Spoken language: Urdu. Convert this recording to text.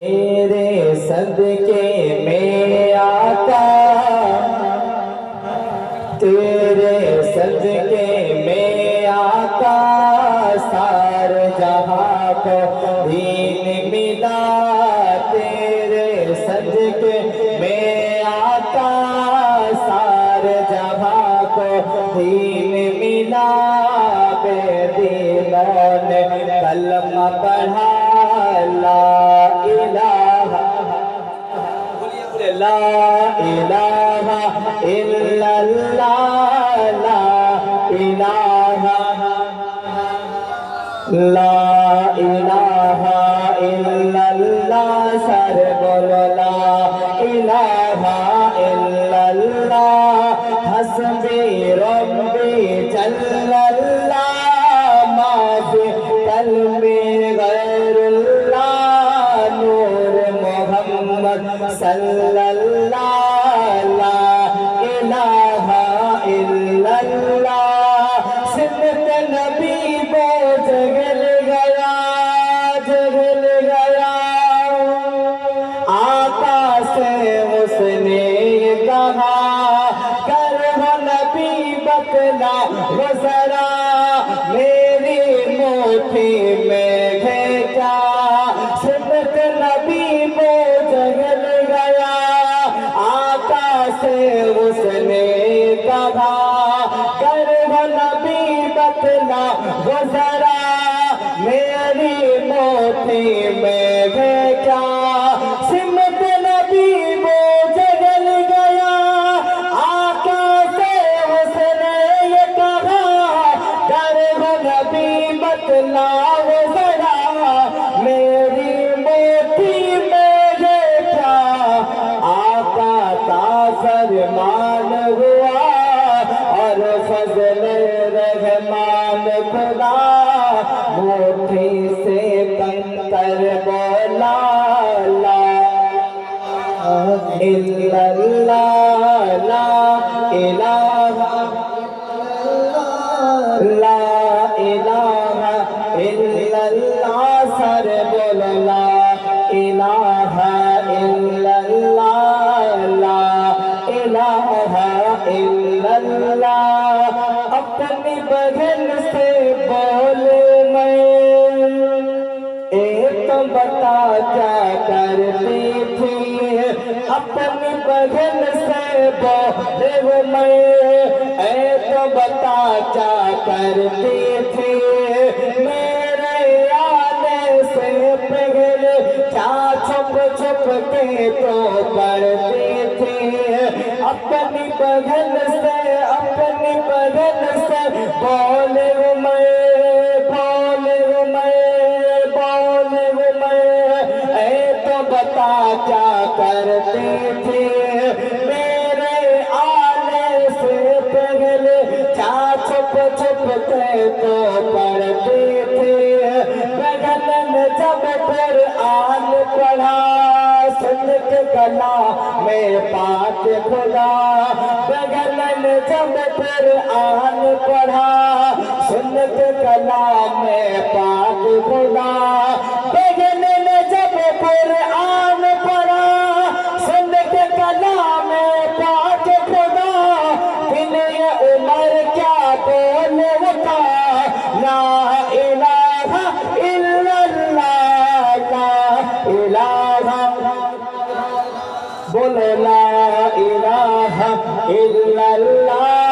تیرے صدقے میں آقا، تیرے صدقے میں آقا، سار جہاں کو دین ملا۔ تیرے صدقے میں آقا، سار جہاں کو دین ملا۔ بے دینوں نے کلمہ پڑھا، لا الہ لا الہ الا اللہ، لا الہ الا اللہ، سر بولو لا الہ الا اللہ، حسبی ربی جل اللہ، ما فی قلبی غیر اللہ، نور محمد صلی اللہ، لا الہ الا اللہ۔ سنت نبی وہ جگل گیا، جگل گیا، آقا سے اس نے کہا، کر وہ نبی بتلا وہ ذرا، میری مٹھی میں ہے کیا؟ سنت نبی وہ جگل گیا، آقا سے اس نے کہا، کر وہ نبی بتلا وہ ذرا، میری مٹھی میں ہے کیا؟ سنت نبی وہ جگل گیا، آقا سے اس نے یہ کہا، کر وہ نبی بتلا وہ ذرا، میری مٹھی میں ہے کیا؟ آقا کا فرمان ہوا اور فضل رحمان خدا، مٹھی سے کنکر بولا، لا الا اللہ، لا الہ لا الہ الا اللہ، سر بولو لا الہ الا اللہ، لا الہ الا اللہ۔ اپنی بہن سے بولے میں، ایک تو بتا کیا کرتی تھی، اپنی بہن سے بولے میں، ایک تو بتا کیا کرتی تھی، میرے آنے سے پہلے کیا چھپ چھپ کے تو پڑھتی تھی، اپنی بہن سے، اپنی بہن سے بولے میں، بولے میں، بولے میں، اے تو بتا کیا کرتی تھی، میرے آنے سے پہلے کیا چھپ چھپ کے تو پڑھتی تھی۔ بہن نے جب قرآن پڑھا، سن کے کلام میں پاک خدا، بہن نے جب قرآن پڑھا، سن کے کلام میں پاک خدا، بہن نے جب قرآن پڑھا، سن کے کلام میں پاک خدا، پھر یہ عمر کیا بولے تھا، لا الہ الا اللہ، لا الہ بولے لا الہ الا اللہ،